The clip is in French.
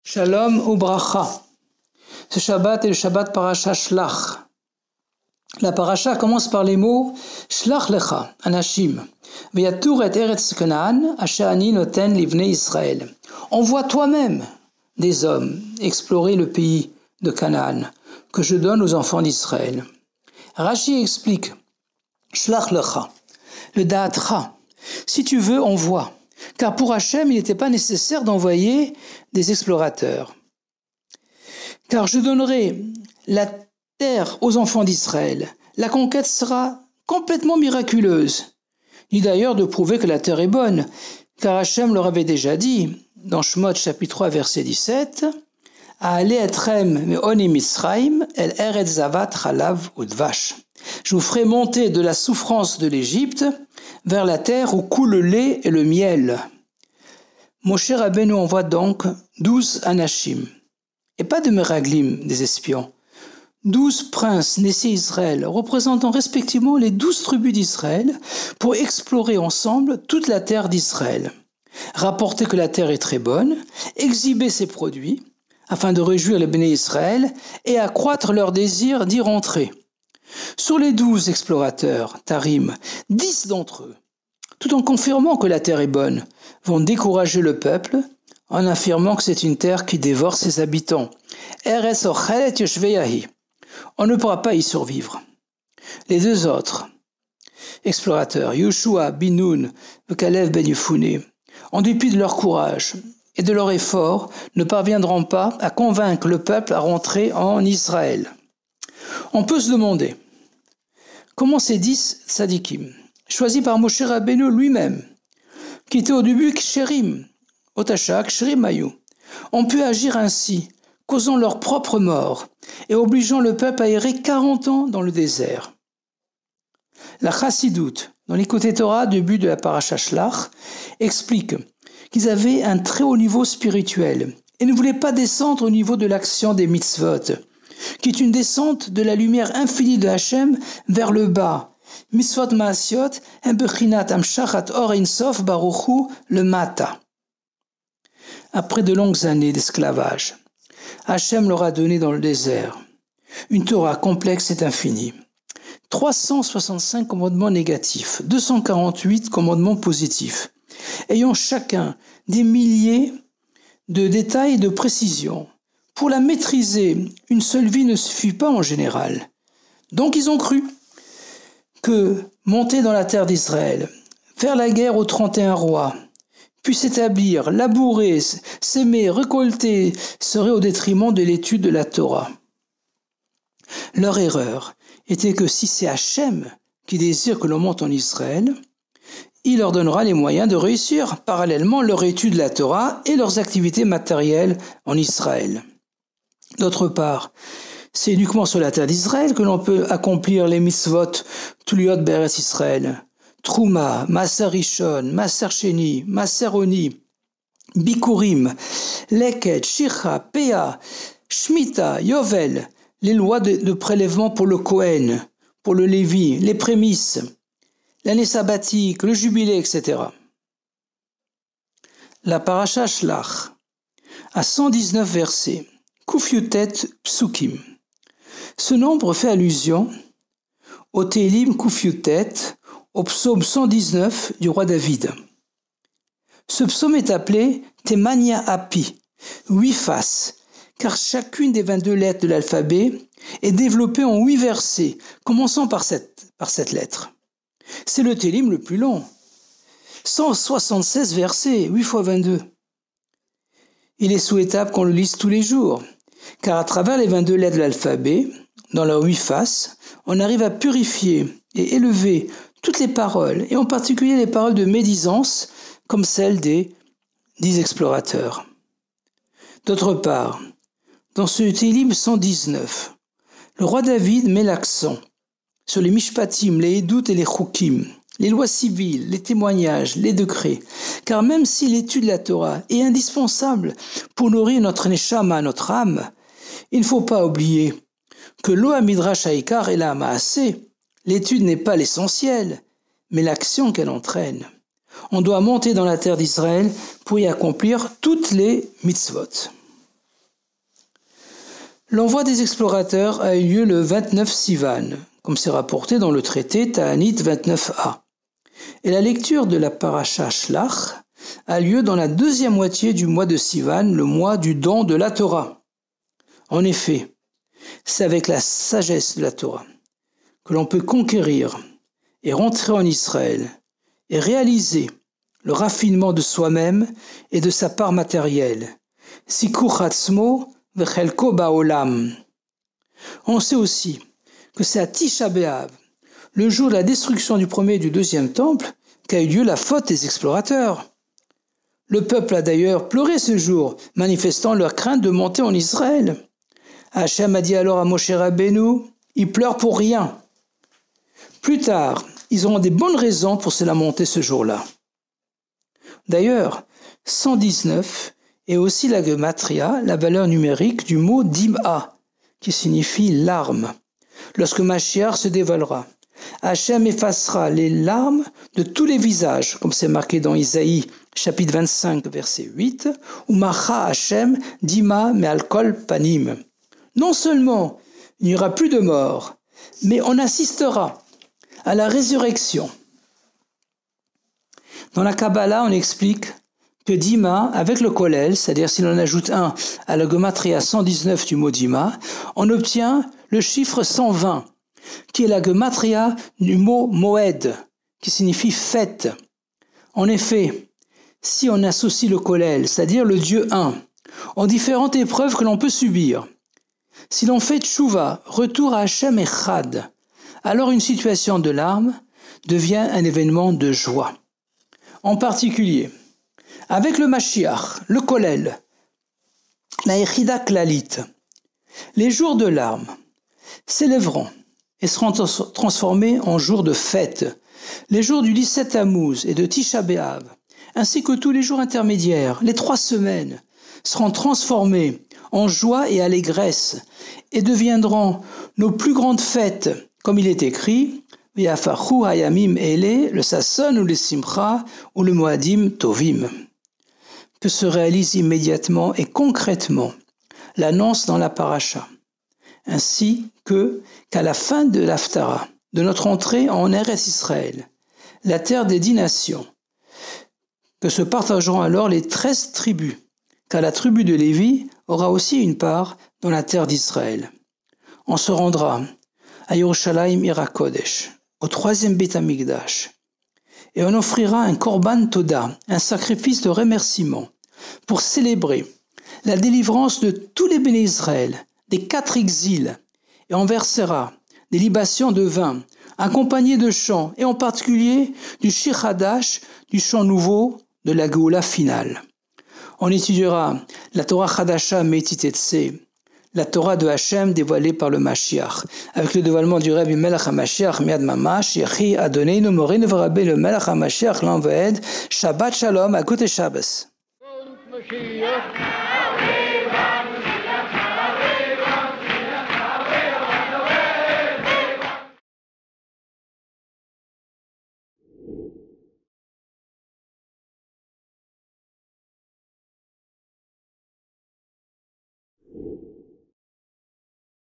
Shalom ou bracha. Ce Shabbat est le Shabbat Parasha Shlach. La Parasha commence par les mots Shlach lecha, Anashim, Veyatur et Eretz Canaan, Asher ani noten livnei Israël. Envoie toi-même des hommes explorer le pays de Canaan que je donne aux enfants d'Israël. Rashi explique Shlach lecha, le Da'atra. Si tu veux, envoie. Car pour Hachem, il n'était pas nécessaire d'envoyer des explorateurs. Car je donnerai la terre aux enfants d'Israël. La conquête sera complètement miraculeuse. Ni d'ailleurs de prouver que la terre est bonne, car Hachem leur avait déjà dit, dans Shemot chapitre 3 verset 17, « A'ale etrem me'oni Mitzrayim el eretz zavat chalav udvash » Je vous ferai monter de la souffrance de l'Égypte vers la terre où coule le lait et le miel. Moshe Rabbeinu envoie donc 12 anashim, et pas de meraglim, des espions. 12 princes naissés Israël, représentant respectivement les 12 tribus d'Israël, pour explorer ensemble toute la terre d'Israël. Rapporter que la terre est très bonne, exhiber ses produits, afin de réjouir les béné Israël et accroître leur désir d'y rentrer. Sur les 12 explorateurs, Tarim, 10 d'entre eux, tout en confirmant que la terre est bonne, vont décourager le peuple en affirmant que c'est une terre qui dévore ses habitants. Eretz ochelet yoshveyahi. On ne pourra pas y survivre. Les deux autres explorateurs, Yoshua bin Nun et Kalev ben Yefouné, en dépit de leur courage et de leur effort, ne parviendront pas à convaincre le peuple à rentrer en Israël. On peut se demander comment ces 10 tzadikim, choisis par Moshe Rabbeinu lui-même, qui était au début kshérim, Otasha kshérim ayou, ont pu agir ainsi, causant leur propre mort et obligeant le peuple à errer 40 ans dans le désert. La Chassidoute, dans l'Écouté Torah, début de la Parasha Shlach, explique qu'ils avaient un très haut niveau spirituel et ne voulaient pas descendre au niveau de l'action des mitzvot, qui est une descente de la lumière infinie de Hachem vers le bas. Mitzvot Maasiot, Bechinat Amshachat Or Ein Sof Baruchu le Mata. Après de longues années d'esclavage, Hachem leur a donné dans le désert une Torah complexe et infinie. 365 commandements négatifs, 248 commandements positifs, ayant chacun des milliers de détails et de précisions. Pour la maîtriser, une seule vie ne suffit pas en général. Donc ils ont cru que monter dans la terre d'Israël, faire la guerre aux 31 rois, puis s'établir, labourer, s'aimer, récolter, serait au détriment de l'étude de la Torah. Leur erreur était que si c'est Hachem qui désire que l'on monte en Israël, il leur donnera les moyens de réussir parallèlement leur étude de la Torah et leurs activités matérielles en Israël. D'autre part, c'est uniquement sur la terre d'Israël que l'on peut accomplir les mitzvot Tuliot Be'eretz Israël, Trouma, Maaser Rishon, Maaser Sheni, Maaser Oni, Bikurim, Leket, Shicha, Pea, Shmita, Yovel, les lois de prélèvement pour le Kohen, pour le Lévi, les prémices, l'année sabbatique, le jubilé, etc. La Parasha Shlach a 119 versets. Kufyutet Psukim. Ce nombre fait allusion au Télim Kufyutet, au psaume 119 du roi David. Ce psaume est appelé Temania Api, 8 faces, car chacune des 22 lettres de l'alphabet est développée en 8 versets, commençant par cette lettre. C'est le Télim le plus long, 176 versets, 8 fois 22. Il est souhaitable qu'on le lise tous les jours, car à travers les 22 lettres de l'alphabet, dans leurs 8 faces, on arrive à purifier et élever toutes les paroles, et en particulier les paroles de médisance, comme celles des 10 explorateurs. D'autre part, dans ce Télim 119, le roi David met l'accent sur les mishpatim, les edout et les chukim, les lois civiles, les témoignages, les décrets, car même si l'étude de la Torah est indispensable pour nourrir notre neshama, notre âme, il ne faut pas oublier que lo hamidrash haikar et la maaseh, l'étude n'est pas l'essentiel, mais l'action qu'elle entraîne. On doit monter dans la terre d'Israël pour y accomplir toutes les mitzvot. L'envoi des explorateurs a eu lieu le 29 Sivan, comme c'est rapporté dans le traité Ta'anit 29a. Et la lecture de la paracha Shlach a lieu dans la deuxième moitié du mois de Sivan, le mois du don de la Torah. En effet, c'est avec la sagesse de la Torah que l'on peut conquérir et rentrer en Israël et réaliser le raffinement de soi-même et de sa part matérielle. Sikuch atzmo vechelko ba'olam. On sait aussi que c'est à Tisha B'Av, le jour de la destruction du premier et du deuxième temple, qu'a eu lieu la faute des explorateurs. Le peuple a d'ailleurs pleuré ce jour, manifestant leur crainte de monter en Israël. Hachem a dit alors à Moshe Rabbeinu, ils pleurent pour rien. Plus tard, ils auront des bonnes raisons pour se lamenter ce jour-là. D'ailleurs, 119 est aussi la gematria, la valeur numérique du mot dim'a, qui signifie larme. Lorsque Mashiach se dévoilera, Hachem effacera les larmes de tous les visages, comme c'est marqué dans Isaïe, chapitre 25, verset 8, ou Macha Hachem dima me'al kol panim. Non seulement il n'y aura plus de mort, mais on assistera à la résurrection. Dans la Kabbalah, on explique que Dima, avec le Kollel, c'est-à-dire si l'on ajoute 1 à la Gematria 119 du mot Dima, on obtient le chiffre 120, qui est la Gematria du mot Moed, qui signifie fête. En effet, si on associe le Kollel, c'est-à-dire le Dieu 1, aux différentes épreuves que l'on peut subir, si l'on fait tchouva, retour à Hachem Echad, alors une situation de larmes devient un événement de joie. En particulier, avec le Mashiach, le Kollel, la Yechida Klalit, les jours de larmes s'élèveront et seront transformés en jours de fête. Les jours du 17 Tammuz et de Tisha B'Av, ainsi que tous les jours intermédiaires, les 3 semaines, seront transformés en joie et allégresse et deviendront nos plus grandes fêtes, comme il est écrit, V'yafachu hayamim ele, le Sasson ou le Simcha ou le Moadim Tovim, que se réalise immédiatement et concrètement l'annonce dans la paracha, ainsi qu'à la fin de l'Haftara, de notre entrée en Eretz Israël, la terre des 10 nations, que se partageront alors les 13 tribus, car la tribu de Lévi aura aussi une part dans la terre d'Israël. On se rendra à Yerushalayim Irakodesh, au 3e Beth Amikdash, et on offrira un korban toda, un sacrifice de remerciement, pour célébrer la délivrance de tous les béné Israël, des 4 exils, et on versera des libations de vin, accompagnées de chants, et en particulier du Shir Hadash, du chant nouveau de la Géoula finale. On étudiera la Torah Chadasha Meititetse, la Torah de Hachem dévoilée par le Mashiach, avec le dévoilement du Rebbe Melech HaMashiach Miad Mamash, Yechi Adonenu Moreinu V'Rabbe le Melech HaMashiach L'Envoed, Shabbat Shalom, Akut Shabbos.